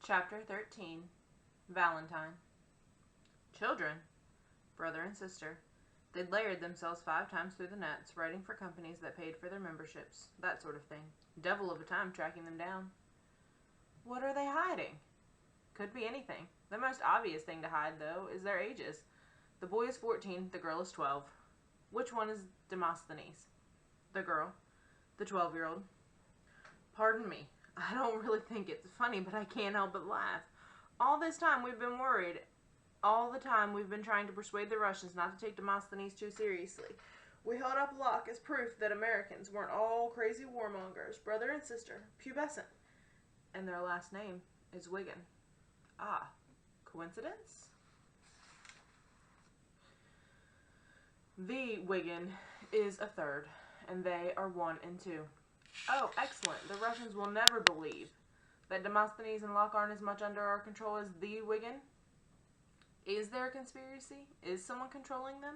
Chapter 13. Valentine. Children, brother and sister, they'd layered themselves 5 times through the nets, writing for companies that paid for their memberships, that sort of thing. Devil of a time tracking them down. What are they hiding? Could be anything. The most obvious thing to hide, though, is their ages. The boy is 14, the girl is 12. Which one is Demosthenes? The girl. The 12-year-old. Pardon me. I don't really think it's funny, but I can't help but laugh. All this time we've been worried. All the time we've been trying to persuade the Russians not to take Demosthenes too seriously. We held up Locke as proof that Americans weren't all crazy warmongers, brother and sister, pubescent. And their last name is Wigan. Ah, coincidence? The Wigan is a third, and they are 1 and 2. Oh, excellent. The Russians will never believe that Demosthenes and Locke aren't as much under our control as the Wigan. Is there a conspiracy? Is someone controlling them?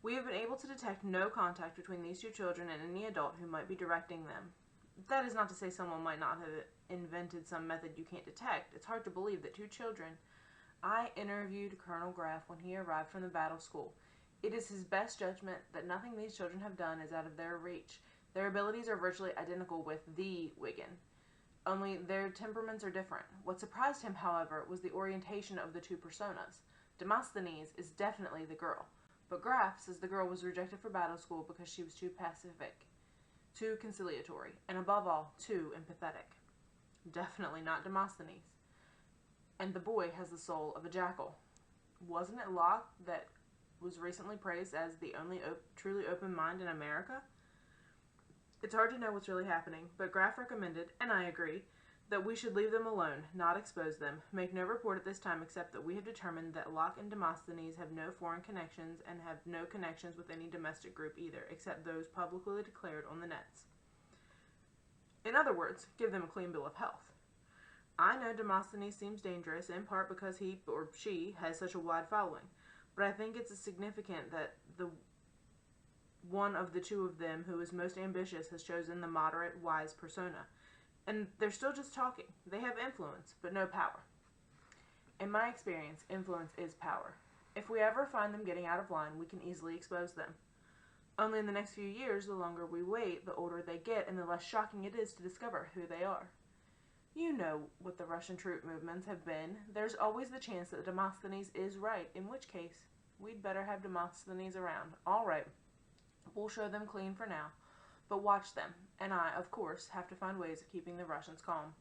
We have been able to detect no contact between these 2 children and any adult who might be directing them. That is not to say someone might not have invented some method you can't detect. It's hard to believe that 2 children... I interviewed Colonel Graff when he arrived from the battle school. It is his best judgment that nothing these children have done is out of their reach. Their abilities are virtually identical with the Wigan, only their temperaments are different. What surprised him, however, was the orientation of the 2 personas. Demosthenes is definitely the girl, but Graff says the girl was rejected for battle school because she was too pacific, too conciliatory, and above all, too empathetic. Definitely not Demosthenes. And the boy has the soul of a jackal. Wasn't it Locke that was recently praised as the only truly open mind in America? It's hard to know what's really happening, but Graff recommended, and I agree, that we should leave them alone, not expose them, make no report at this time except that we have determined that Locke and Demosthenes have no foreign connections and have no connections with any domestic group either, except those publicly declared on the nets. In other words, give them a clean bill of health. I know Demosthenes seems dangerous, in part because he, or she, has such a wide following, but I think it's significant that the one of the 2 of them who is most ambitious has chosen the moderate, wise persona. And they're still just talking. They have influence, but no power. In my experience, influence is power. If we ever find them getting out of line, we can easily expose them. Only in the next few years, the longer we wait, the older they get, and the less shocking it is to discover who they are. You know what the Russian troop movements have been. There's always the chance that Demosthenes is right, in which case, we'd better have Demosthenes around. All right, we'll show them clean for now, but watch them, and I, of course, have to find ways of keeping the Russians calm.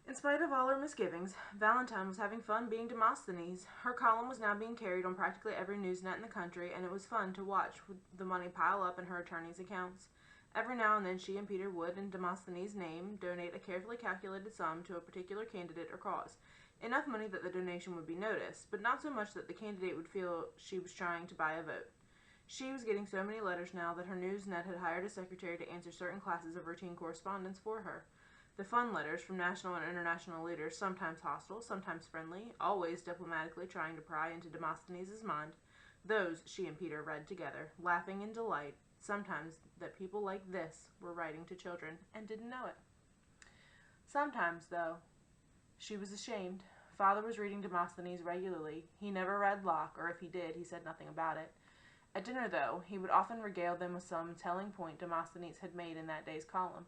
In spite of all her misgivings, Valentine was having fun being Demosthenes. Her column was now being carried on practically every newsnet in the country, and it was fun to watch the money pile up in her attorney's accounts. Every now and then she and Peter would, in Demosthenes' name, donate a carefully calculated sum to a particular candidate or cause. Enough money that the donation would be noticed, but not so much that the candidate would feel she was trying to buy a vote. She was getting so many letters now that her newsnet had hired a secretary to answer certain classes of routine correspondence for her. The fun letters from national and international leaders, sometimes hostile, sometimes friendly, always diplomatically trying to pry into Demosthenes' mind, those she and Peter read together, laughing in delight, sometimes that people like this were writing to children and didn't know it. Sometimes, though, she was ashamed. Father was reading Demosthenes regularly. He never read Locke, or if he did, he said nothing about it. At dinner, though, he would often regale them with some telling point Demosthenes had made in that day's column.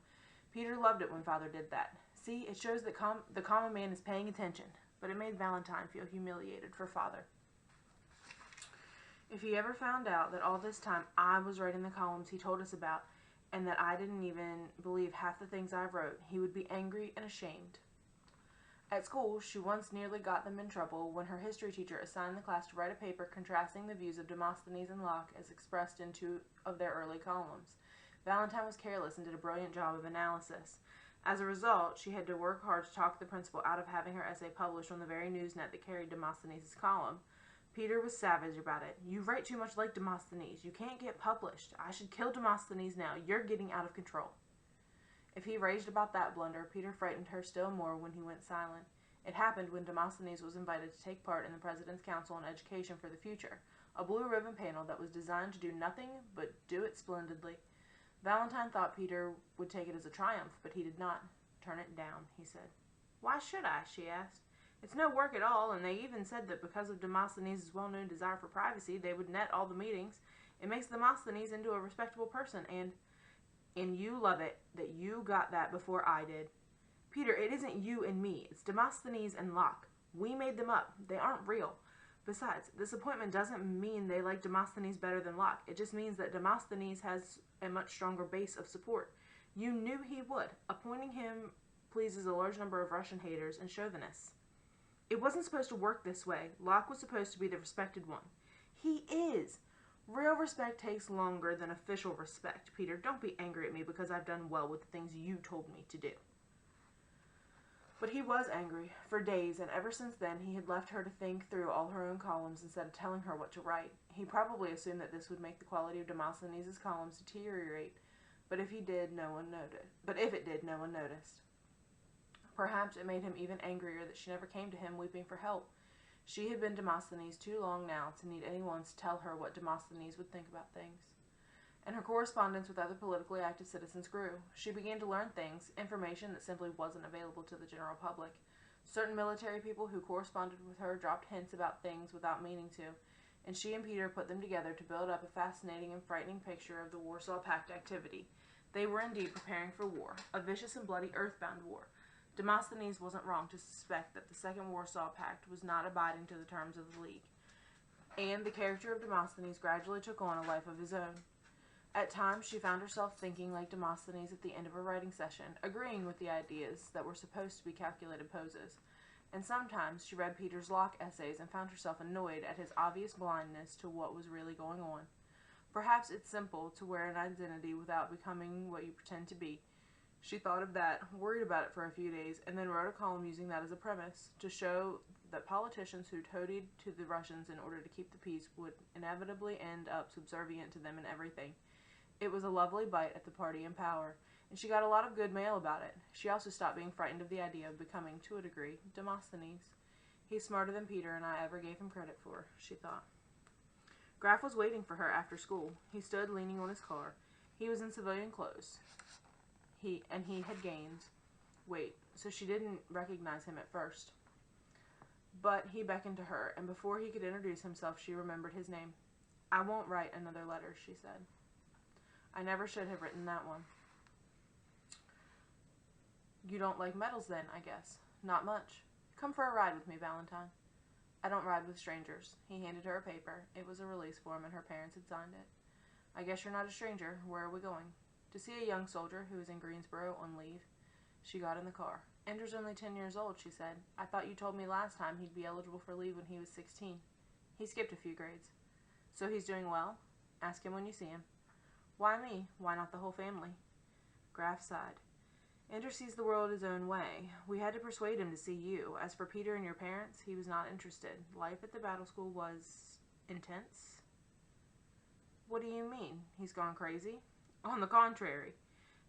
Peter loved it when Father did that. See, it shows that the common man is paying attention, but it made Valentine feel humiliated for Father. If he ever found out that all this time I was writing the columns he told us about, and that I didn't even believe half the things I wrote, he would be angry and ashamed. At school, she once nearly got them in trouble when her history teacher assigned the class to write a paper contrasting the views of Demosthenes and Locke as expressed in 2 of their early columns. Valentine was careless and did a brilliant job of analysis. As a result, she had to work hard to talk the principal out of having her essay published on the very newsnet that carried Demosthenes' column. Peter was savage about it. You write too much like Demosthenes. You can't get published. I should kill Demosthenes now. You're getting out of control. If he raged about that blunder, Peter frightened her still more when he went silent. It happened when Demosthenes was invited to take part in the President's Council on Education for the Future, a blue ribbon panel that was designed to do nothing but do it splendidly. Valentine thought Peter would take it as a triumph, but he did not. Turn it down, he said. Why should I? She asked. It's no work at all, and they even said that because of Demosthenes' well-known desire for privacy, they would net all the meetings. It makes Demosthenes into a respectable person, and you love it that you got that before I did. Peter, it isn't you and me. It's Demosthenes and Locke. We made them up. They aren't real. Besides, this appointment doesn't mean they like Demosthenes better than Locke. It just means that Demosthenes has a much stronger base of support. You knew he would. Appointing him pleases a large number of Russian haters and chauvinists. It wasn't supposed to work this way. Locke was supposed to be the respected one. He is. Real respect takes longer than official respect. Peter, don't be angry at me because I've done well with the things you told me to do. But he was angry for days, and ever since then he had left her to think through all her own columns instead of telling her what to write. He probably assumed that this would make the quality of Demosthenes' columns deteriorate, but if it did, no one noticed. Perhaps it made him even angrier that she never came to him weeping for help. She had been Demosthenes too long now to need anyone to tell her what Demosthenes would think about things. And her correspondence with other politically active citizens grew. She began to learn things, information that simply wasn't available to the general public. Certain military people who corresponded with her dropped hints about things without meaning to, and she and Peter put them together to build up a fascinating and frightening picture of the Warsaw Pact activity. They were indeed preparing for war, a vicious and bloody earthbound war. Demosthenes wasn't wrong to suspect that the Second Warsaw Pact was not abiding to the terms of the League, and the character of Demosthenes gradually took on a life of his own. At times, she found herself thinking like Demosthenes at the end of a writing session, agreeing with the ideas that were supposed to be calculated poses. And sometimes she read Peter's Locke essays and found herself annoyed at his obvious blindness to what was really going on. Perhaps it's simple to wear an identity without becoming what you pretend to be. She thought of that, worried about it for a few days, and then wrote a column using that as a premise, to show that politicians who toadied to the Russians in order to keep the peace would inevitably end up subservient to them in everything. It was a lovely bite at the party in power, and she got a lot of good mail about it. She also stopped being frightened of the idea of becoming, to a degree, Demosthenes. He's smarter than Peter and I ever gave him credit for, she thought. Graf was waiting for her after school. He stood leaning on his car. He was in civilian clothes. He had gained weight, so she didn't recognize him at first. But he beckoned to her, and before he could introduce himself, she remembered his name. I won't write another letter, she said. I never should have written that one. You don't like medals then, I guess. Not much. Come for a ride with me, Valentine. I don't ride with strangers. He handed her a paper. It was a release form, and her parents had signed it. I guess you're not a stranger. Where are we going? To see a young soldier who is in Greensboro on leave. She got in the car. Ender's only 10 years old, she said. I thought you told me last time he'd be eligible for leave when he was 16. He skipped a few grades. So he's doing well? Ask him when you see him. Why me? Why not the whole family? Graf sighed. Ender sees the world his own way. We had to persuade him to see you. As for Peter and your parents, he was not interested. Life at the battle school was intense. What do you mean? He's gone crazy? On the contrary.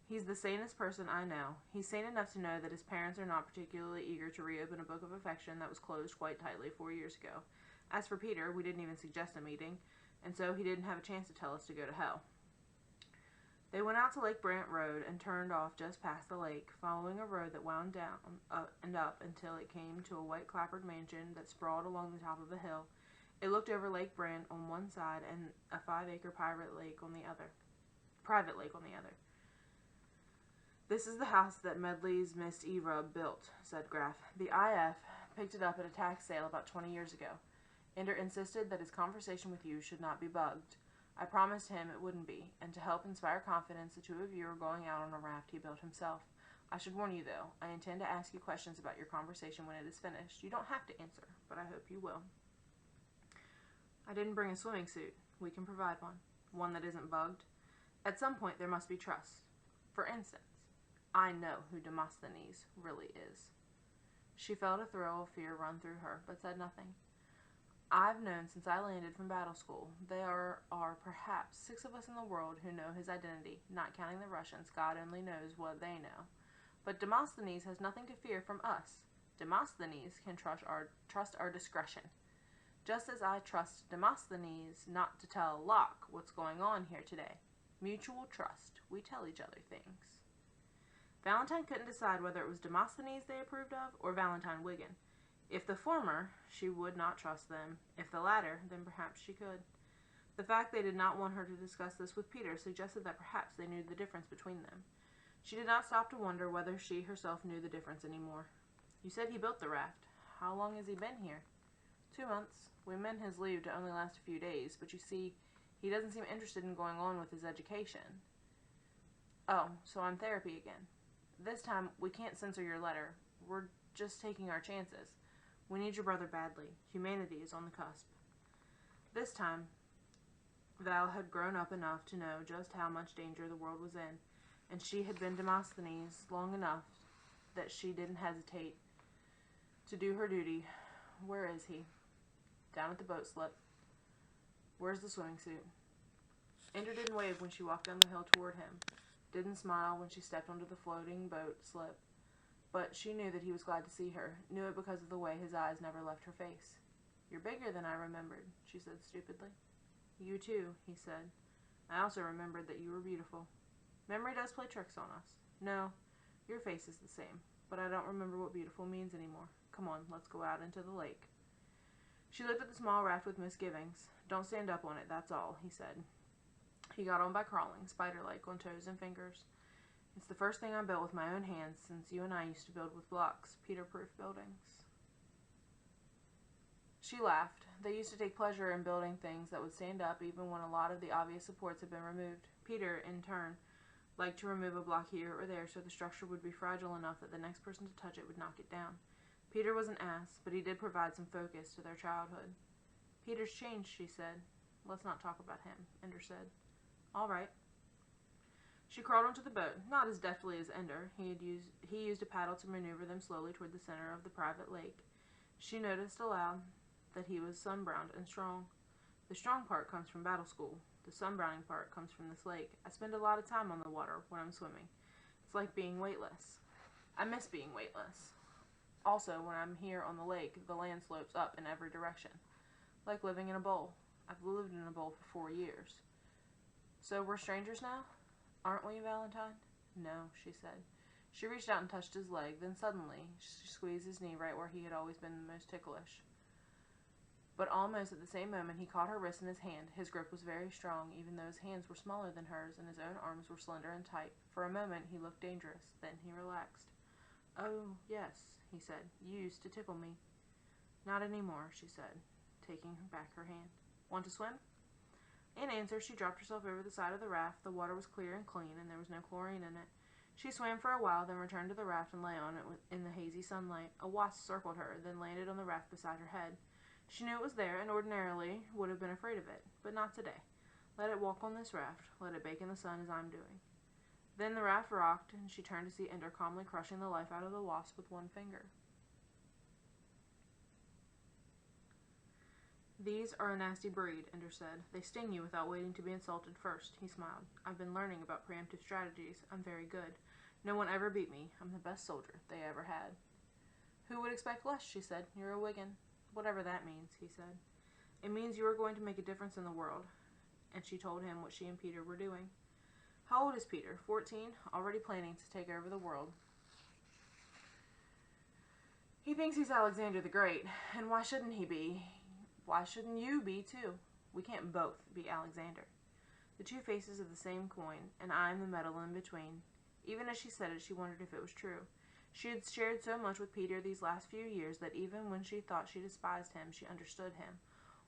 He's the sanest person I know. He's sane enough to know that his parents are not particularly eager to reopen a book of affection that was closed quite tightly 4 years ago. As for Peter, we didn't even suggest a meeting, and so he didn't have a chance to tell us to go to hell. They went out to Lake Brant Road and turned off just past the lake, following a road that wound down and up until it came to a white clapboard mansion that sprawled along the top of a hill. It looked over Lake Brant on one side and a 5-acre private lake on the other. This is the house that Medley's Miss Eva built, said Graf. The IF picked it up at a tax sale about 20 years ago. Ender insisted that his conversation with you should not be bugged. I promised him it wouldn't be, and to help inspire confidence, the two of you are going out on a raft he built himself. I should warn you, though, I intend to ask you questions about your conversation when it is finished. You don't have to answer, but I hope you will. I didn't bring a swimming suit. We can provide one. One that isn't bugged. At some point, there must be trust. For instance, I know who Demosthenes really is. She felt a thrill of fear run through her, but said nothing. I've known since I landed from battle school. There are perhaps 6 of us in the world who know his identity, not counting the Russians. God only knows what they know. But Demosthenes has nothing to fear from us. Demosthenes can trust our discretion. Just as I trust Demosthenes not to tell Locke what's going on here today. Mutual trust. We tell each other things. Valentine couldn't decide whether it was Demosthenes they approved of or Valentine Wiggin. If the former, she would not trust them. If the latter, then perhaps she could. The fact they did not want her to discuss this with Peter suggested that perhaps they knew the difference between them. She did not stop to wonder whether she herself knew the difference anymore. You said he built the raft. How long has he been here? 2 months. We meant his leave to only last a few days, but you see, he doesn't seem interested in going on with his education. Oh, so I'm therapy again. This time, we can't censor your letter. We're just taking our chances. We need your brother badly. Humanity is on the cusp. This time, Val had grown up enough to know just how much danger the world was in, and she had been Demosthenes long enough that she didn't hesitate to do her duty. Where is he? Down at the boat slip. Where's the swimming suit? Ender didn't wave when she walked down the hill toward him, didn't smile when she stepped onto the floating boat slip, but she knew that he was glad to see her, knew it because of the way his eyes never left her face. You're bigger than I remembered, she said stupidly. You too, he said. I also remembered that you were beautiful. Memory does play tricks on us. No, your face is the same, but I don't remember what beautiful means anymore. Come on, let's go out into the lake. She looked at the small raft with misgivings. Don't stand up on it, that's all, he said. He got on by crawling, spider-like, on toes and fingers. It's the first thing I built with my own hands since you and I used to build with blocks, Peter-proof buildings. She laughed. They used to take pleasure in building things that would stand up even when a lot of the obvious supports had been removed. Peter, in turn, liked to remove a block here or there so the structure would be fragile enough that the next person to touch it would knock it down. Peter was an ass, but he did provide some focus to their childhood. Peter's changed, she said. Let's not talk about him, Ender said. All right. She crawled onto the boat, not as deftly as Ender. He used a paddle to maneuver them slowly toward the center of the private lake. She noticed aloud that he was sunbrowned and strong. The strong part comes from battle school. The sunbrowning part comes from this lake. I spend a lot of time on the water when I'm swimming. It's like being weightless. I miss being weightless. Also, when I'm here on the lake, the land slopes up in every direction. Like living in a bowl. I've lived in a bowl for 4 years. So we're strangers now? Aren't we, Valentine? No, she said. She reached out and touched his leg, then suddenly she squeezed his knee right where he had always been the most ticklish. But almost at the same moment he caught her wrist in his hand. His grip was very strong, even though his hands were smaller than hers and his own arms were slender and tight. For a moment he looked dangerous, then he relaxed. Oh, yes, he said. You used to tickle me. Not anymore, she said, taking back her hand. Want to swim? In answer, she dropped herself over the side of the raft. The water was clear and clean, and there was no chlorine in it. She swam for a while, then returned to the raft and lay on it in the hazy sunlight. A wasp circled her, then landed on the raft beside her head. She knew it was there, and ordinarily would have been afraid of it, but not today. Let it walk on this raft. Let it bake in the sun as I'm doing. Then the raft rocked, and she turned to see Ender calmly crushing the life out of the wasp with one finger. These are a nasty breed, Ender said. They sting you without waiting to be insulted first. He smiled. I've been learning about preemptive strategies. I'm very good. No one ever beat me. I'm the best soldier they ever had. Who would expect less, she said. You're a Wiggin. Whatever that means, he said. It means you are going to make a difference in the world. And she told him what she and Peter were doing. How old is Peter? 14? Already planning to take over the world. He thinks he's Alexander the Great. And why shouldn't he be? Why shouldn't you be, too? We can't both be Alexander. The two faces of the same coin, and I'm the metal in between. Even as she said it, she wondered if it was true. She had shared so much with Peter these last few years that even when she thought she despised him, she understood him,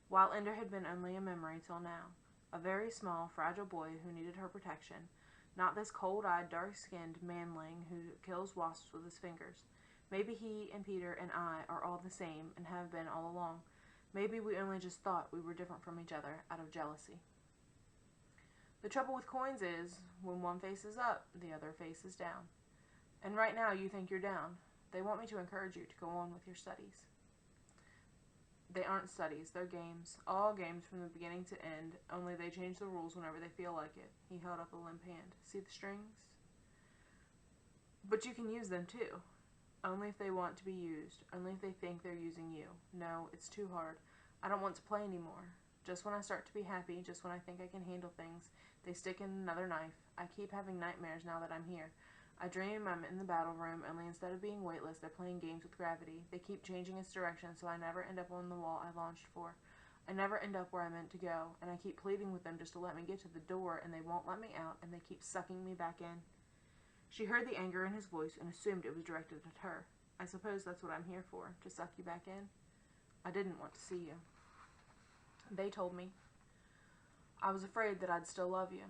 while Ender had been only a memory till now. A very small, fragile boy who needed her protection, not this cold-eyed, dark-skinned manling who kills wasps with his fingers. Maybe he and Peter and I are all the same and have been all along. Maybe we only just thought we were different from each other out of jealousy. The trouble with coins is, when one face is up, the other face is down. And right now you think you're down. They want me to encourage you to go on with your studies. They aren't studies, they're games. All games from the beginning to end, only they change the rules whenever they feel like it. He held up a limp hand. See the strings? But you can use them too. Only if they want to be used. Only if they think they're using you. No, it's too hard. I don't want to play anymore. Just when I start to be happy, just when I think I can handle things, they stick in another knife. I keep having nightmares now that I'm here. I dream I'm in the battle room, only instead of being weightless, they're playing games with gravity. They keep changing its direction, so I never end up on the wall I launched for. I never end up where I meant to go, and I keep pleading with them just to let me get to the door, and they won't let me out, and they keep sucking me back in. She heard the anger in his voice and assumed it was directed at her. I suppose that's what I'm here for, to suck you back in. I didn't want to see you. They told me. I was afraid that I'd still love you.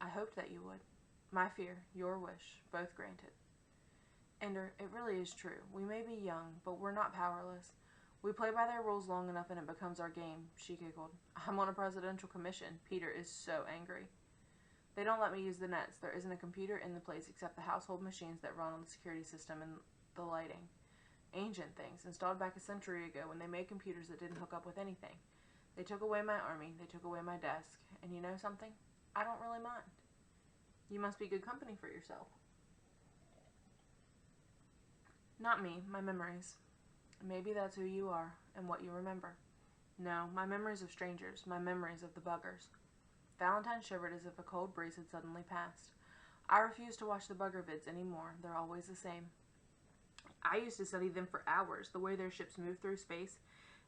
I hoped that you would. My fear, your wish, both granted. Ender, it really is true. We may be young, but we're not powerless. We play by their rules long enough and it becomes our game, she giggled. I'm on a presidential commission. Peter is so angry. They don't let me use the nets. There isn't a computer in the place except the household machines that run on the security system and the lighting. Ancient things, installed back a century ago when they made computers that didn't hook up with anything. They took away my army, they took away my desk, and you know something? I don't really mind. You must be good company for yourself. Not me, my memories. Maybe that's who you are, and what you remember. No, my memories of strangers, my memories of the buggers. Valentine shivered as if a cold breeze had suddenly passed. I refuse to watch the bugger vids anymore. They're always the same. I used to study them for hours, the way their ships move through space,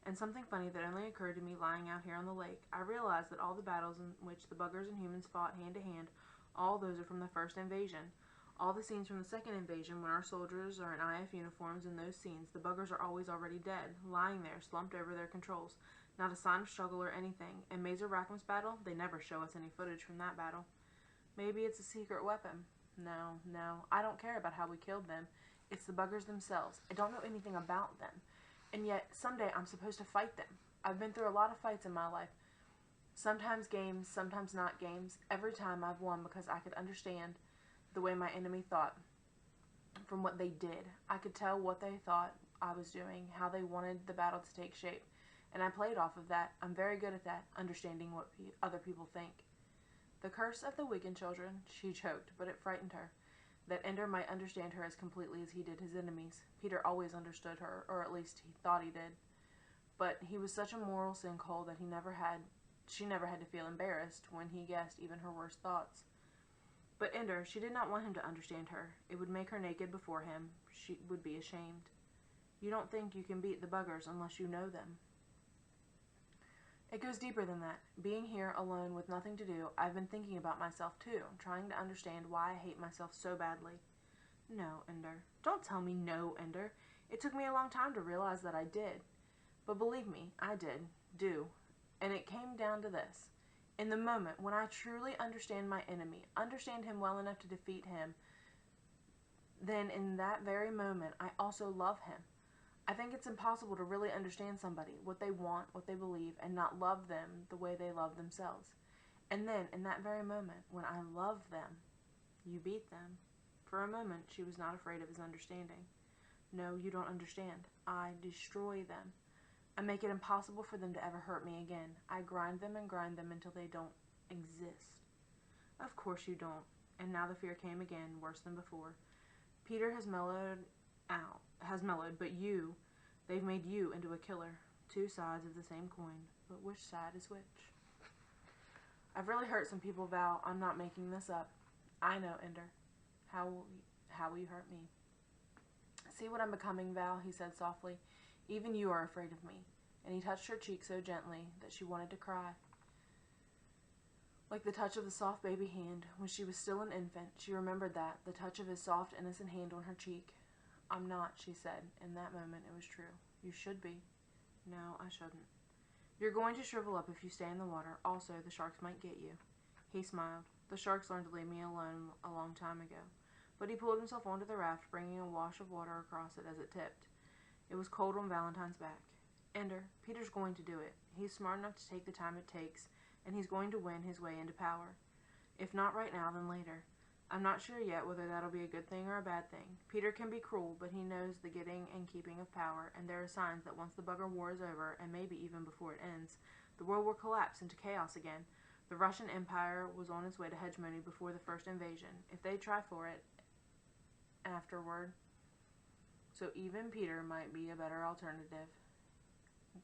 and something funny that only occurred to me lying out here on the lake. I realized that all the battles in which the buggers and humans fought hand to hand, all those are from the first invasion. All the scenes from the second invasion, when our soldiers are in IF uniforms, in those scenes, the buggers are always already dead, lying there, slumped over their controls. Not a sign of struggle or anything. In Mazer Rackham's battle, they never show us any footage from that battle. Maybe it's a secret weapon. No, I don't care about how we killed them. It's the buggers themselves. I don't know anything about them. And yet, someday I'm supposed to fight them. I've been through a lot of fights in my life. Sometimes games, sometimes not games. Every time I've won because I could understand the way my enemy thought from what they did. I could tell what they thought I was doing, how they wanted the battle to take shape. And I played off of that. I'm very good at that, understanding what other people think. The curse of the Wigan children, she choked, but it frightened her. That Ender might understand her as completely as he did his enemies. Peter always understood her, or at least he thought he did. But he was such a moral sinkhole that she never had to feel embarrassed when he guessed even her worst thoughts. But Ender, she did not want him to understand her. It would make her naked before him. She would be ashamed. You don't think you can beat the buggers unless you know them. It goes deeper than that. Being here alone with nothing to do, I've been thinking about myself too, trying to understand why I hate myself so badly. No, Ender. Don't tell me no, Ender. It took me a long time to realize that I did. But believe me, I do. And it came down to this. In the moment when I truly understand my enemy, understand him well enough to defeat him, then in that very moment, I also love him. I think it's impossible to really understand somebody, what they want, what they believe, and not love them the way they love themselves. And then, in that very moment, when I love them, you beat them. For a moment, she was not afraid of his understanding. No, you don't understand. I destroy them. I make it impossible for them to ever hurt me again. I grind them until they don't exist. Of course you don't. And now the fear came again, worse than before. Peter has mellowed, but they've made you into a killer. Two sides of the same coin, but which side is which? I've really hurt some people, Val. I'm not making this up. I know, Ender. How will you hurt me? See what I'm becoming, Val, he said softly. Even you are afraid of me. And he touched her cheek so gently that she wanted to cry. Like the touch of the soft baby hand when she was still an infant. She remembered that, the touch of his soft, innocent hand on her cheek. I'm not, she said. In that moment, it was true. You should be. No, I shouldn't. You're going to shrivel up if you stay in the water. Also, the sharks might get you. He smiled. The sharks learned to leave me alone a long time ago. But he pulled himself onto the raft, bringing a wash of water across it as it tipped. It was cold on Valentine's back. Ender, Peter's going to do it. He's smart enough to take the time it takes, and he's going to win his way into power. If not right now, then later. I'm not sure yet whether that'll be a good thing or a bad thing. Peter can be cruel, but he knows the getting and keeping of power, and there are signs that once the bugger war is over, and maybe even before it ends, the world will collapse into chaos again. The Russian Empire was on its way to hegemony before the first invasion. If they try for it afterward, so even Peter might be a better alternative.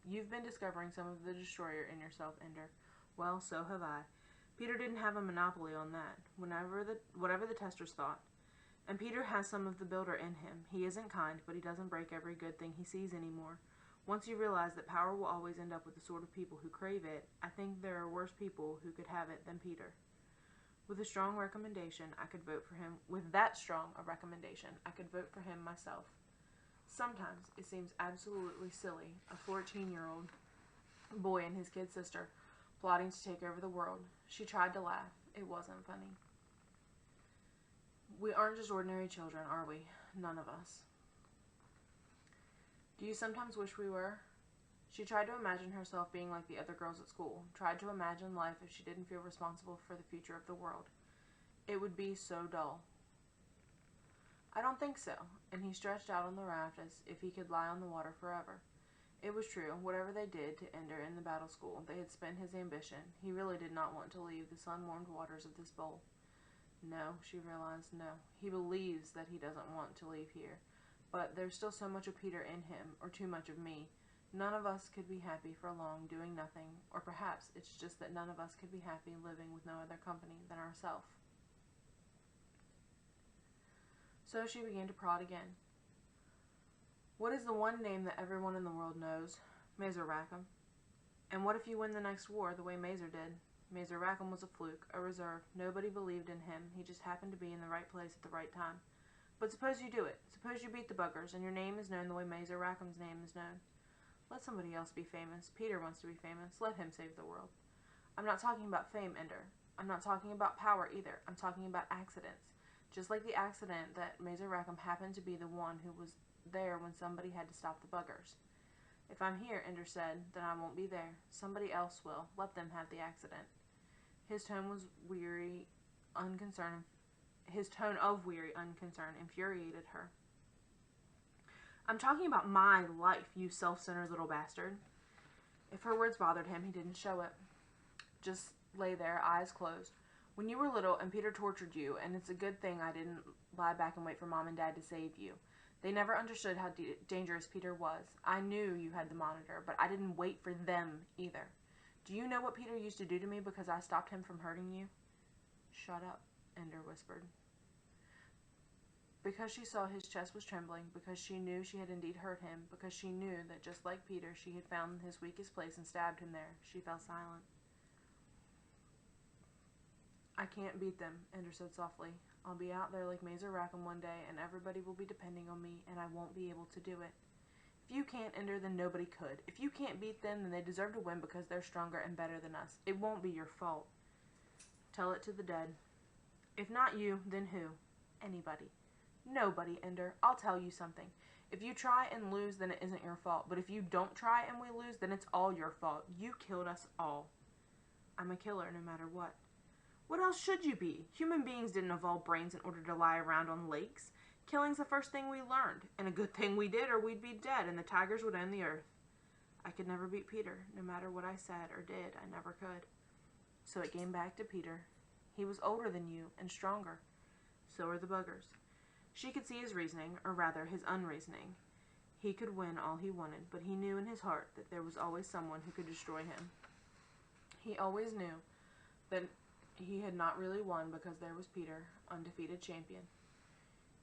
You've been discovering some of the destroyer in yourself, Ender. Well, so have I. Peter didn't have a monopoly on that, whatever the testers thought. And Peter has some of the builder in him. He isn't kind, but he doesn't break every good thing he sees anymore. Once you realize that power will always end up with the sort of people who crave it, I think there are worse people who could have it than Peter. With a strong recommendation, I could vote for him. With that strong a recommendation, I could vote for him myself. Sometimes it seems absolutely silly, a 14-year-old boy and his kid sister plotting to take over the world. She tried to laugh. It wasn't funny. We aren't just ordinary children, are we? None of us. Do you sometimes wish we were? She tried to imagine herself being like the other girls at school, tried to imagine life if she didn't feel responsible for the future of the world. It would be so dull. I don't think so, and he stretched out on the raft as if he could lie on the water forever. It was true, whatever they did to Ender in the battle school, they had spent his ambition. He really did not want to leave the sun-warmed waters of this bowl. No, she realized, no. He believes that he doesn't want to leave here. But there's still so much of Peter in him, or too much of me. None of us could be happy for long doing nothing, or perhaps it's just that none of us could be happy living with no other company than ourselves. So she began to prod again. What is the one name that everyone in the world knows? Mazer Rackham. And what if you win the next war the way Mazer did? Mazer Rackham was a fluke, a reserve. Nobody believed in him. He just happened to be in the right place at the right time. But suppose you do it. Suppose you beat the buggers, and your name is known the way Mazer Rackham's name is known. Let somebody else be famous. Peter wants to be famous. Let him save the world. I'm not talking about fame, Ender. I'm not talking about power either. I'm talking about accidents. Just like the accident that Mazer Rackham happened to be the one who was there when somebody had to stop the buggers. If I'm here, Ender said, then I won't be there. Somebody else will. Let them have the accident. His tone was weary, unconcerned. His tone of weary unconcern infuriated her. I'm talking about my life, you self-centered little bastard. If her words bothered him, he didn't show it. Just lay there, eyes closed. When you were little and Peter tortured you, and it's a good thing I didn't lie back and wait for Mom and Dad to save you. They never understood how dangerous Peter was. I knew you had the monitor, but I didn't wait for them either. Do you know what Peter used to do to me because I stopped him from hurting you? Shut up, Ender whispered. Because she saw his chest was trembling, because she knew she had indeed hurt him, because she knew that just like Peter, she had found his weakest place and stabbed him there, she fell silent. I can't beat them, Ender said softly. I'll be out there like Mazer Rackham one day, and everybody will be depending on me, and I won't be able to do it. If you can't, Ender, then nobody could. If you can't beat them, then they deserve to win because they're stronger and better than us. It won't be your fault. Tell it to the dead. If not you, then who? Anybody. Nobody, Ender. I'll tell you something. If you try and lose, then it isn't your fault. But if you don't try and we lose, then it's all your fault. You killed us all. I'm a killer no matter what. What else should you be? Human beings didn't evolve brains in order to lie around on lakes. Killing's the first thing we learned, and a good thing we did or we'd be dead and the tigers would own the earth. I could never beat Peter, no matter what I said or did, I never could. So it came back to Peter. He was older than you and stronger. So are the buggers. She could see his reasoning, or rather his unreasoning. He could win all he wanted, but he knew in his heart that there was always someone who could destroy him. He always knew that he had not really won because there was Peter, undefeated champion.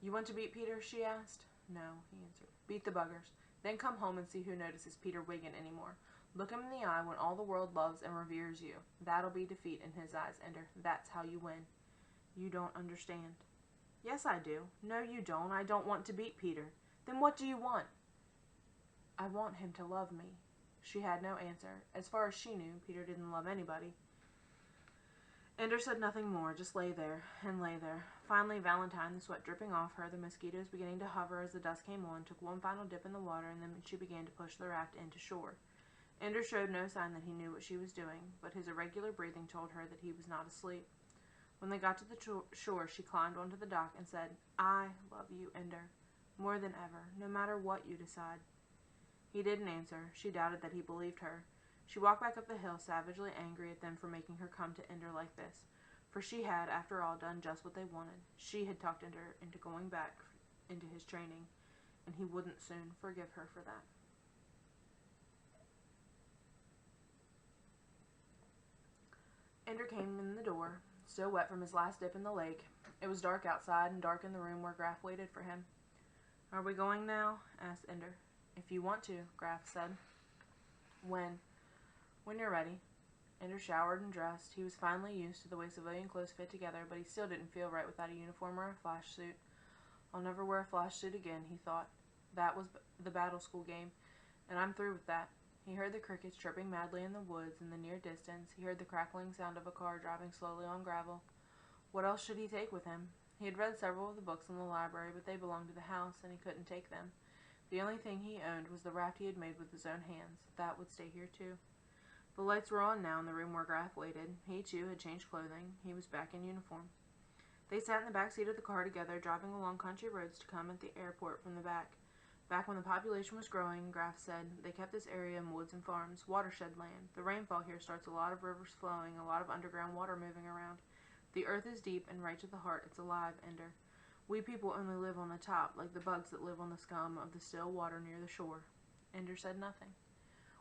You want to beat Peter? She asked. No, he answered. Beat the buggers. Then come home and see who notices Peter Wiggin anymore. Look him in the eye when all the world loves and reveres you. That'll be defeat in his eyes, Ender. That's how you win. You don't understand. Yes, I do. No, you don't. I don't want to beat Peter. Then what do you want? I want him to love me. She had no answer. As far as she knew, Peter didn't love anybody. Ender said nothing more, just lay there, and lay there. Finally, Valentine, the sweat dripping off her, the mosquitoes beginning to hover as the dusk came on, took one final dip in the water, and then she began to push the raft into shore. Ender showed no sign that he knew what she was doing, but his irregular breathing told her that he was not asleep. When they got to the shore, she climbed onto the dock and said, I love you, Ender, more than ever, no matter what you decide. He didn't answer. She doubted that he believed her. She walked back up the hill, savagely angry at them for making her come to Ender like this. For she had, after all, done just what they wanted. She had talked Ender into going back into his training, and he wouldn't soon forgive her for that. Ender came in the door, still wet from his last dip in the lake. It was dark outside and dark in the room where Graf waited for him. "Are we going now?" asked Ender. "If you want to," Graf said. When you're ready." Ender showered and dressed. He was finally used to the way civilian clothes fit together, but he still didn't feel right without a uniform or a flash suit. "I'll never wear a flash suit again," he thought. "That was the battle school game, and I'm through with that." He heard the crickets chirping madly in the woods in the near distance. He heard the crackling sound of a car driving slowly on gravel. What else should he take with him? He had read several of the books in the library, but they belonged to the house, and he couldn't take them. The only thing he owned was the raft he had made with his own hands. That would stay here, too. The lights were on now in the room where Graf waited. He, too, had changed clothing. He was back in uniform. They sat in the back seat of the car together, driving along country roads to come at the airport from the back. Back when the population was growing, Graf said, they kept this area in woods and farms, watershed land. The rainfall here starts a lot of rivers flowing, a lot of underground water moving around. The earth is deep, and right to the heart, it's alive, Ender. We people only live on the top, like the bugs that live on the scum of the still water near the shore. Ender said nothing.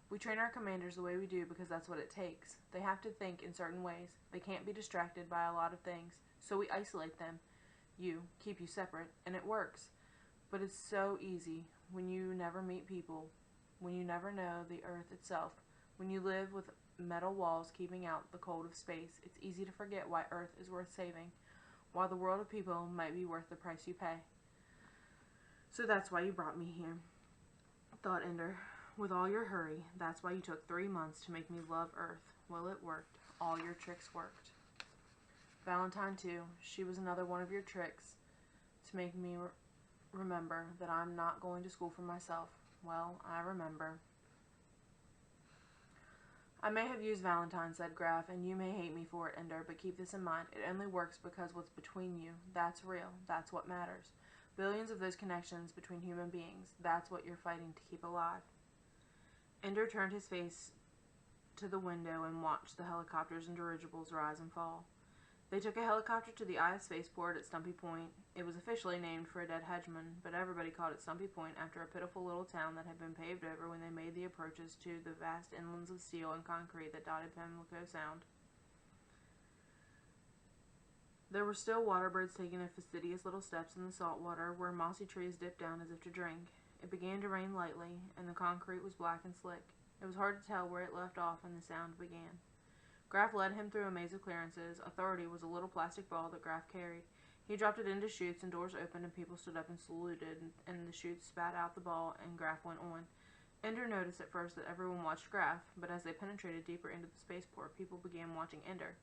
We train our commanders the way we do because that's what it takes. They have to think in certain ways. They can't be distracted by a lot of things. So we isolate them. Keep you separate, and it works. But it's so easy when you never meet people, when you never know the earth itself, when you live with metal walls keeping out the cold of space. It's easy to forget why Earth is worth saving, while the world of people might be worth the price you pay. So that's why you brought me here, thought Ender. With all your hurry, that's why you took 3 months to make me love Earth. Well, it worked. All your tricks worked. Valentine, too. She was another one of your tricks to make me remember that I'm not going to school for myself. Well, I remember. I may have used Valentine, said Graf, and you may hate me for it, Ender, but keep this in mind. It only works because what's between you, that's real. That's what matters. Billions of those connections between human beings. That's what you're fighting to keep alive. Ender turned his face to the window and watched the helicopters and dirigibles rise and fall. They took a helicopter to the Eye Spaceport at Stumpy Point. It was officially named for a dead hegemon, but everybody called it Stumpy Point after a pitiful little town that had been paved over when they made the approaches to the vast inlands of steel and concrete that dotted Pimlico Sound. There were still water birds taking their fastidious little steps in the salt water, where mossy trees dipped down as if to drink. It began to rain lightly, and the concrete was black and slick. It was hard to tell where it left off and the sound began. Graf led him through a maze of clearances. Authority was a little plastic ball that Graf carried. He dropped it into chutes, and doors opened, and people stood up and saluted, and the chutes spat out the ball, and Graf went on. Ender noticed at first that everyone watched Graf, but as they penetrated deeper into the spaceport, people began watching Ender.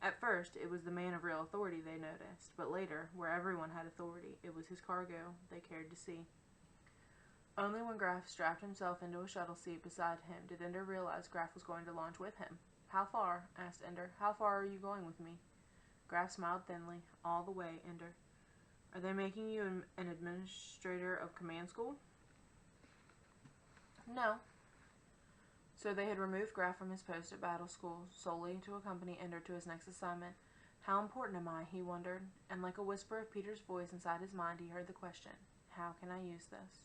At first, it was the man of real authority they noticed, but later, where everyone had authority, it was his cargo they cared to see. Only when Graf strapped himself into a shuttle seat beside him did Ender realize Graf was going to launch with him. "How far?" asked Ender. "How far are you going with me?" Graf smiled thinly. "All the way, Ender." "Are they making you an administrator of command school?" "No." So they had removed Graf from his post at battle school solely to accompany Ender to his next assignment. How important am I, he wondered, and like a whisper of Peter's voice inside his mind he heard the question, how can I use this?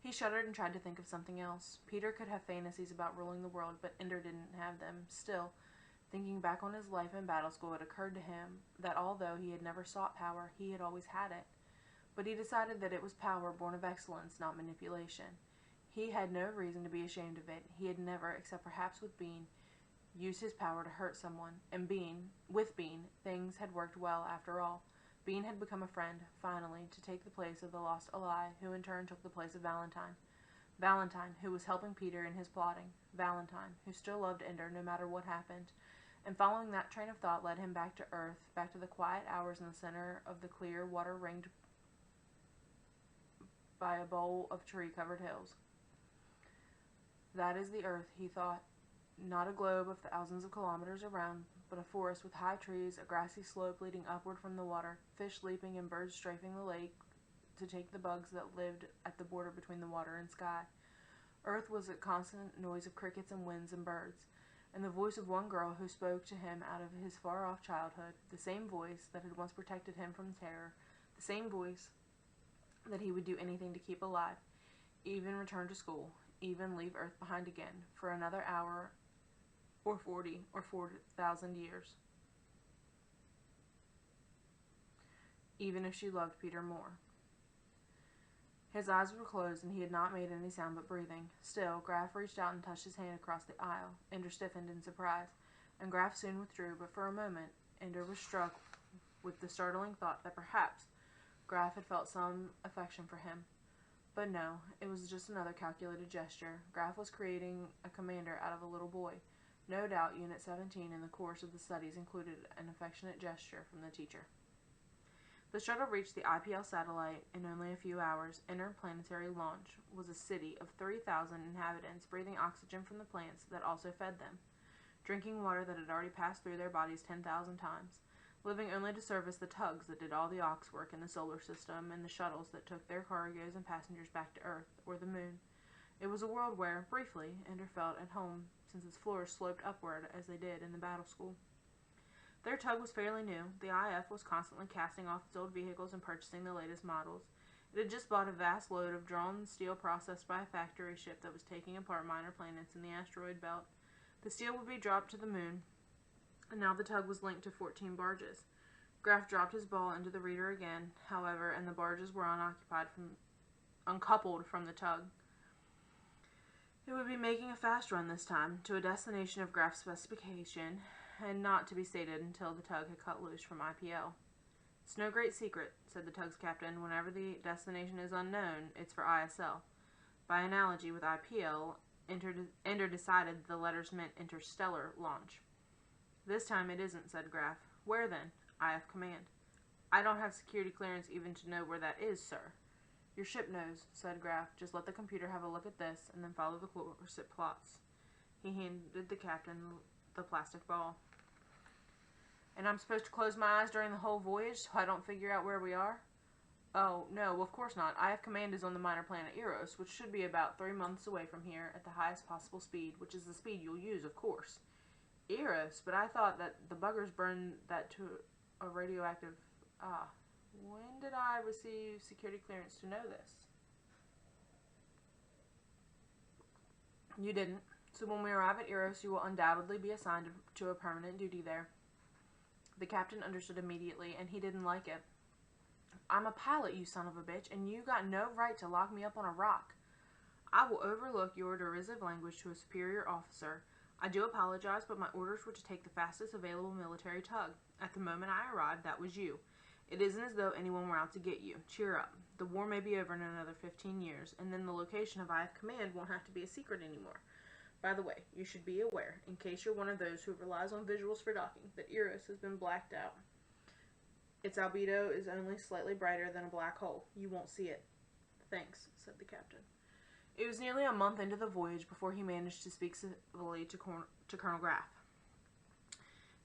He shuddered and tried to think of something else. Peter could have fantasies about ruling the world, but Ender didn't have them. Still, thinking back on his life in battle school, it occurred to him that although he had never sought power, he had always had it. But he decided that it was power born of excellence, not manipulation. He had no reason to be ashamed of it. He had never, except perhaps with Bean, used his power to hurt someone. And with Bean, things had worked well after all. Bean had become a friend, finally, to take the place of the lost ally, who in turn took the place of Valentine. Valentine, who was helping Peter in his plotting. Valentine, who still loved Ender no matter what happened. And following that train of thought led him back to Earth, back to the quiet hours in the center of the clear water ringed by a bowl of tree-covered hills. That is the Earth, he thought. Not a globe of thousands of kilometers around, but a forest with high trees, a grassy slope leading upward from the water, fish leaping and birds strafing the lake to take the bugs that lived at the border between the water and sky. Earth was a constant noise of crickets and winds and birds, and the voice of one girl who spoke to him out of his far-off childhood, the same voice that had once protected him from terror, the same voice that he would do anything to keep alive, even return to school, even leave Earth behind again, for another hour or 40 or 4,000 years. even if she loved Peter more. His eyes were closed, and he had not made any sound but breathing. Still, Graf reached out and touched his hand across the aisle. Ender stiffened in surprise, and Graf soon withdrew, but for a moment Ender was struck with the startling thought that perhaps Graf had felt some affection for him. But no, it was just another calculated gesture. Graf was creating a commander out of a little boy. No doubt Unit 17 in the course of the studies included an affectionate gesture from the teacher. The shuttle reached the IPL satellite in only a few hours. Interplanetary launch was a city of 3,000 inhabitants, breathing oxygen from the plants that also fed them, drinking water that had already passed through their bodies 10,000 times, living only to service the tugs that did all the ox work in the solar system and the shuttles that took their cargoes and passengers back to Earth or the Moon. It was a world where, briefly, Ender felt at home, since its floors sloped upward as they did in the battle school. Their tug was fairly new. The IF was constantly casting off its old vehicles and purchasing the latest models. It had just bought a vast load of drawn steel processed by a factory ship that was taking apart minor planets in the asteroid belt. The steel would be dropped to the Moon, and now the tug was linked to 14 barges. Graf dropped his ball into the reader again, however, and the barges were uncoupled from the tug. It would be making a fast run this time, to a destination of Graf's specification, and not to be stated until the tug had cut loose from IPL. "It's no great secret," said the tug's captain. "Whenever the destination is unknown, it's for ISL. By analogy with IPL, Ender decided the letters meant interstellar launch. "This time it isn't," said Graf. "Where then?" "IF command." "I don't have security clearance even to know where that is, sir." "Your ship knows," said Graf. "Just let the computer have a look at this, and then follow the course it plots." He handed the captain the plastic ball. "And I'm supposed to close my eyes during the whole voyage so I don't figure out where we are?" "Oh, no, of course not. IF command is on the minor planet Eros, which should be about 3 months away from here at the highest possible speed, which is the speed you'll use, of course." "Eros? But I thought that the buggers burned that to a radioactive... When did I receive security clearance to know this?" "You didn't. So when we arrive at Eros, you will undoubtedly be assigned to a permanent duty there." The captain understood immediately, and he didn't like it. "I'm a pilot, you son of a bitch, and you got no right to lock me up on a rock." "I will overlook your derisive language to a superior officer. I do apologize, but my orders were to take the fastest available military tug. At the moment I arrived, that was you. It isn't as though anyone were out to get you. Cheer up. The war may be over in another 15 years, and then the location of IF command won't have to be a secret anymore. By the way, you should be aware, in case you're one of those who relies on visuals for docking, that Eros has been blacked out. Its albedo is only slightly brighter than a black hole. You won't see it." "Thanks," said the captain. It was nearly a month into the voyage before he managed to speak civilly to Colonel Graf.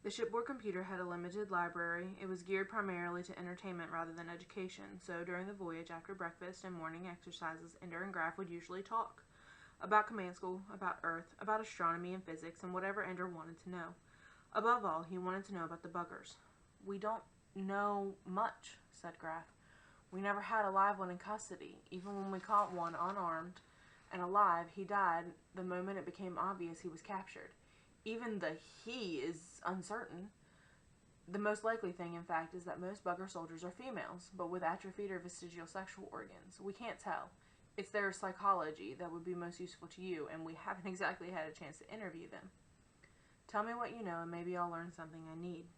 The shipboard computer had a limited library. It was geared primarily to entertainment rather than education, so during the voyage, after breakfast and morning exercises, Ender and Graf would usually talk. About command school, about Earth, about astronomy and physics, and whatever Ender wanted to know. Above all, he wanted to know about the buggers. "We don't know much," said Graf. "We never had a live one in custody. Even when we caught one unarmed and alive, he died the moment it became obvious he was captured. Even the 'he' is uncertain. The most likely thing, in fact, is that most bugger soldiers are females, but with atrophied or vestigial sexual organs. We can't tell. It's their psychology that would be most useful to you, and we haven't exactly had a chance to interview them. Tell me what you know, and maybe I'll learn something I need."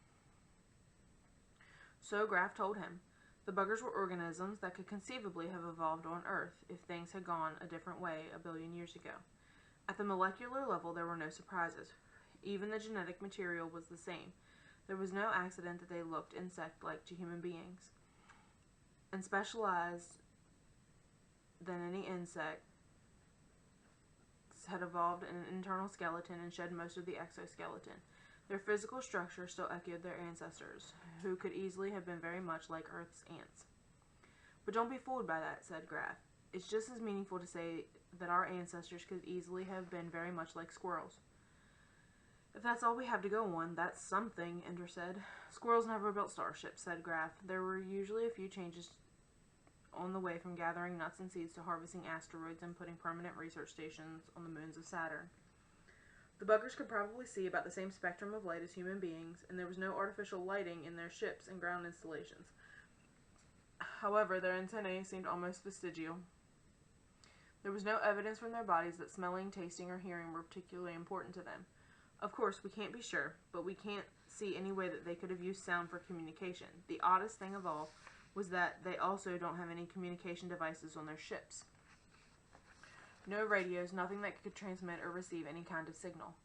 So Graf told him. The buggers were organisms that could conceivably have evolved on Earth if things had gone a different way a billion years ago. At the molecular level, there were no surprises. Even the genetic material was the same. There was no accident that they looked insect-like to human beings, and specialized than any insect had evolved an internal skeleton and shed most of the exoskeleton. Their physical structure still echoed their ancestors, who could easily have been very much like Earth's ants. "But don't be fooled by that," said Graf. "It's just as meaningful to say that our ancestors could easily have been very much like squirrels." "If that's all we have to go on, that's something," Ender said. "Squirrels never built starships," said Graf. "There were usually a few changes on the way, from gathering nuts and seeds to harvesting asteroids and putting permanent research stations on the moons of Saturn. The buggers could probably see about the same spectrum of light as human beings, and there was no artificial lighting in their ships and ground installations. However, their antennae seemed almost vestigial. There was no evidence from their bodies that smelling, tasting, or hearing were particularly important to them. Of course, we can't be sure, but we can't see any way that they could have used sound for communication. The oddest thing of all was that they also don't have any communication devices on their ships. No radios, nothing that could transmit or receive any kind of signal.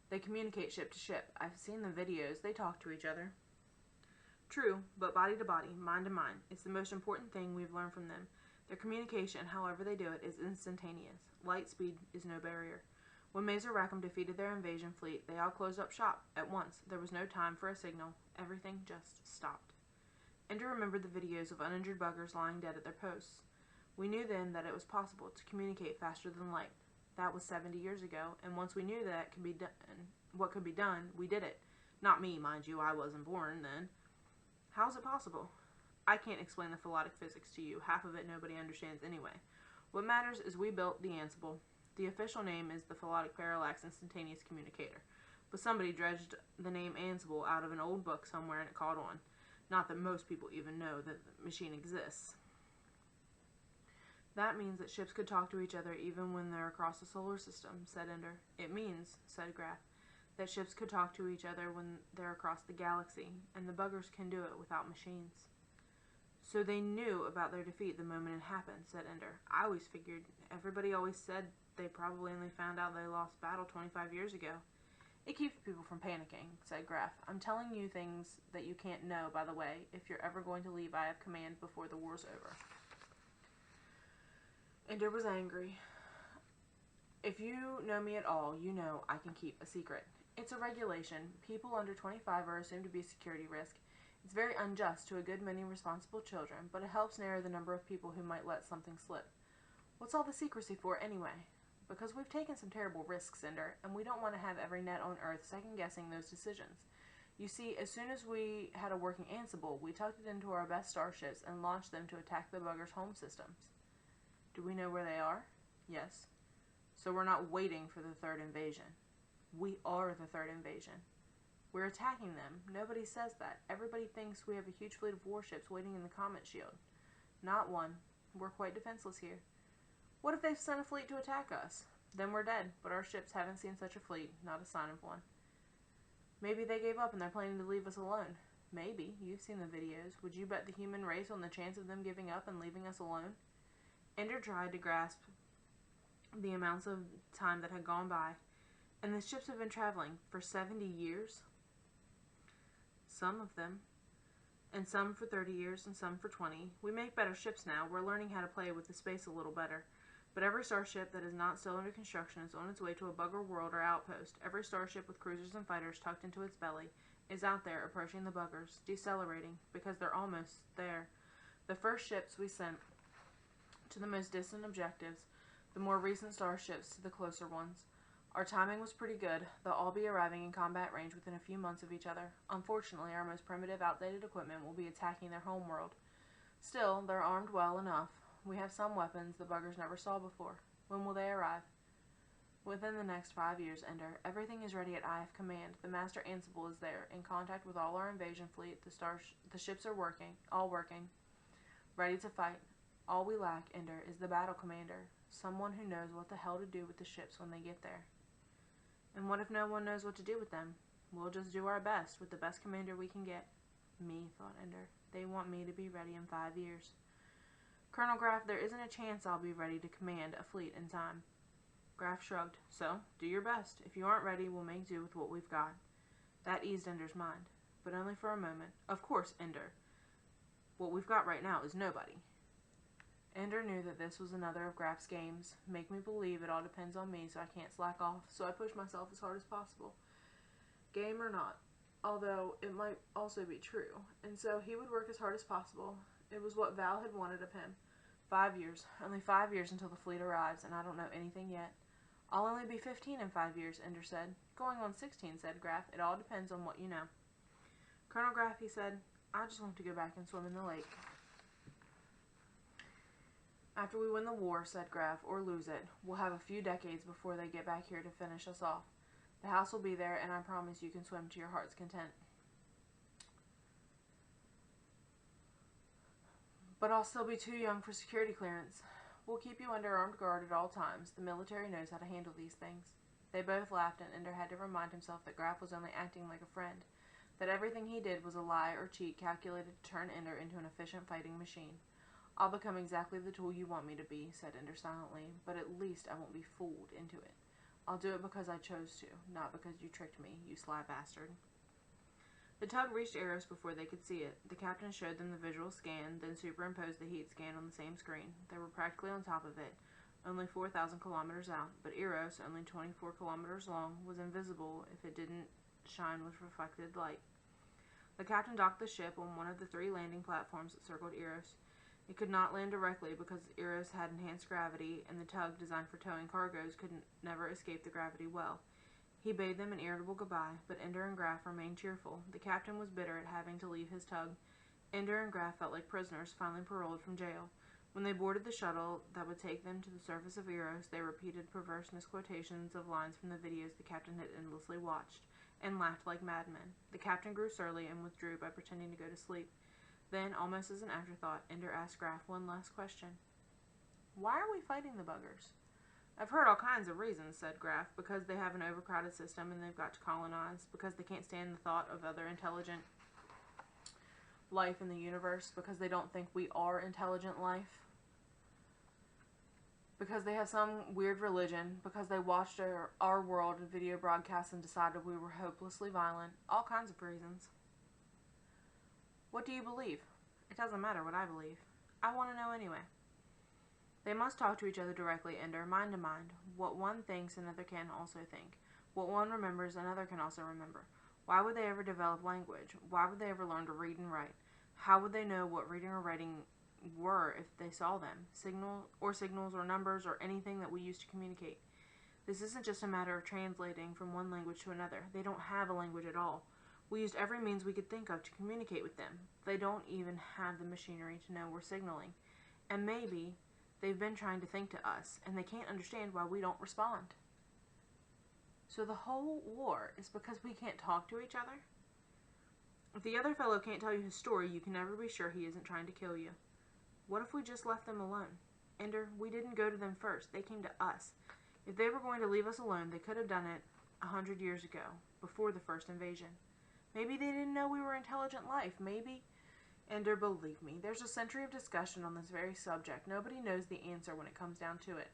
They communicate ship to ship. I've seen the videos. They talk to each other. True, but body to body, mind to mind. It's the most important thing we've learned from them. Their communication, however they do it, is instantaneous. Light speed is no barrier. When Mazer Rackham defeated their invasion fleet, they all closed up shop at once. There was no time for a signal. Everything just stopped. Ender remembered the videos of uninjured buggers lying dead at their posts. We knew then that it was possible to communicate faster than light. That was 70 years ago, and once we knew that could be done, what could be done, we did it. Not me, mind you, I wasn't born then. How is it possible? I can't explain the philotic physics to you. Half of it nobody understands anyway. What matters is we built the ansible. The official name is the Philotic Parallax Instantaneous Communicator, but somebody dredged the name ansible out of an old book somewhere and it caught on. Not that most people even know that the machine exists. That means that ships could talk to each other even when they're across the solar system, said Ender. It means, said Graf, that ships could talk to each other when they're across the galaxy, and the buggers can do it without machines. So they knew about their defeat the moment it happened, said Ender. I always figured, everybody always said they probably only found out they lost battle 25 years ago. It keeps people from panicking, said Graf. I'm telling you things that you can't know, by the way, if you're ever going to leave I have command before the war's over. Ender was angry. If you know me at all, you know I can keep a secret. It's a regulation. People under 25 are assumed to be a security risk. It's very unjust to a good many responsible children, but it helps narrow the number of people who might let something slip. What's all the secrecy for anyway? Because we've taken some terrible risks, Ender, and we don't want to have every net on Earth second-guessing those decisions. You see, as soon as we had a working ansible, we tucked it into our best starships and launched them to attack the buggers' home systems. Do we know where they are? Yes. So we're not waiting for the third invasion. We are the third invasion. We're attacking them. Nobody says that. Everybody thinks we have a huge fleet of warships waiting in the Comet Shield. Not one. We're quite defenseless here. What if they've sent a fleet to attack us? Then we're dead, but our ships haven't seen such a fleet. Not a sign of one. Maybe they gave up and they're planning to leave us alone. Maybe. You've seen the videos. Would you bet the human race on the chance of them giving up and leaving us alone? Ender tried to grasp the amounts of time that had gone by, and the ships have been traveling for 70 years. Some of them, and some for 30 years, and some for 20. We make better ships now. We're learning how to play with the space a little better. But every starship that is not still under construction is on its way to a bugger world or outpost. Every starship with cruisers and fighters tucked into its belly is out there approaching the buggers, decelerating, because they're almost there. The first ships we sent to the most distant objectives, the more recent starships to the closer ones. Our timing was pretty good. They'll all be arriving in combat range within a few months of each other. Unfortunately, our most primitive, outdated equipment will be attacking their home world. Still, they're armed well enough. We have some weapons the buggers never saw before. When will they arrive? Within the next 5 years, Ender. Everything is ready at IF command. The Master Ansible is there, in contact with all our invasion fleet. The ships are all working, ready to fight. All we lack, Ender, is the battle commander, someone who knows what the hell to do with the ships when they get there. And what if no one knows what to do with them? We'll just do our best with the best commander we can get. Me, thought Ender. They want me to be ready in 5 years. Colonel Graf, there isn't a chance I'll be ready to command a fleet in time. Graf shrugged. So, do your best. If you aren't ready, we'll make do with what we've got. That eased Ender's mind, but only for a moment. Of course, Ender. What we've got right now is nobody. Ender knew that this was another of Graf's games. Make me believe it all depends on me, so I can't slack off, so I push myself as hard as possible. Game or not, although it might also be true. And so he would work as hard as possible. It was what Val had wanted of him. 5 years. Only 5 years until the fleet arrives, and I don't know anything yet. I'll only be 15 in 5 years, Ender said. Going on 16, said Graf. It all depends on what you know. Colonel Graf, he said, I just want to go back and swim in the lake. After we win the war, said Graf, or lose it, we'll have a few decades before they get back here to finish us off. The house will be there, and I promise you can swim to your heart's content. But I'll still be too young for security clearance. We'll keep you under armed guard at all times. The military knows how to handle these things. They both laughed, and Ender had to remind himself that Graf was only acting like a friend, that everything he did was a lie or cheat calculated to turn Ender into an efficient fighting machine. I'll become exactly the tool you want me to be, said Ender silently, but at least I won't be fooled into it. I'll do it because I chose to, not because you tricked me, you sly bastard. The tug reached Eros before they could see it. The captain showed them the visual scan, then superimposed the heat scan on the same screen. They were practically on top of it, only 4,000 kilometers out, but Eros, only 24 kilometers long, was invisible if it didn't shine with reflected light. The captain docked the ship on one of the 3 landing platforms that circled Eros. It could not land directly because Eros had enhanced gravity, and the tug, designed for towing cargoes, could never escape the gravity well. He bade them an irritable goodbye, but Ender and Graf remained cheerful. The captain was bitter at having to leave his tug. Ender and Graf felt like prisoners finally paroled from jail. When they boarded the shuttle that would take them to the surface of Eros, they repeated perverse misquotations of lines from the videos the captain had endlessly watched, and laughed like madmen. The captain grew surly and withdrew by pretending to go to sleep. Then, almost as an afterthought, Ender asked Graf one last question. Why are we fighting the buggers? I've heard all kinds of reasons, said Graf. Because they have an overcrowded system and they've got to colonize. Because they can't stand the thought of other intelligent life in the universe. Because they don't think we are intelligent life. Because they have some weird religion. Because they watched our world in video broadcasts and decided we were hopelessly violent. All kinds of reasons. What do you believe? It doesn't matter what I believe. I want to know anyway. They must talk to each other directly, Ender, mind to mind. What one thinks, another can also think. What one remembers, another can also remember. Why would they ever develop language? Why would they ever learn to read and write? How would they know what reading or writing were if they saw them? Signals or numbers or anything that we use to communicate. This isn't just a matter of translating from one language to another. They don't have a language at all. We used every means we could think of to communicate with them. They don't even have the machinery to know we're signaling. And maybe they've been trying to think to us, and they can't understand why we don't respond. So the whole war is because we can't talk to each other? If the other fellow can't tell you his story, you can never be sure he isn't trying to kill you. What if we just left them alone? Ender, we didn't go to them first. They came to us. If they were going to leave us alone, they could have done it 100 years ago, before the first invasion. Maybe they didn't know we were intelligent life. Maybe... Ender, believe me, there's a century of discussion on this very subject. Nobody knows the answer when it comes down to it,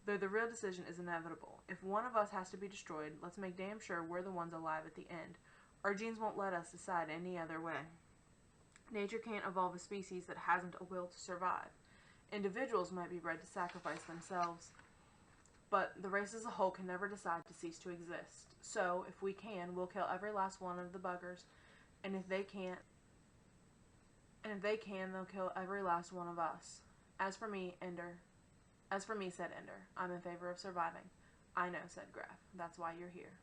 though the real decision is inevitable. If one of us has to be destroyed, let's make damn sure we're the ones alive at the end. Our genes won't let us decide any other way. Nature can't evolve a species that hasn't a will to survive. Individuals might be bred to sacrifice themselves, but the race as a whole can never decide to cease to exist. So, if we can, we'll kill every last one of the buggers, and if they can't, they'll kill every last one of us. As for me, said Ender, I'm in favor of surviving. I know, said Graf. That's why you're here.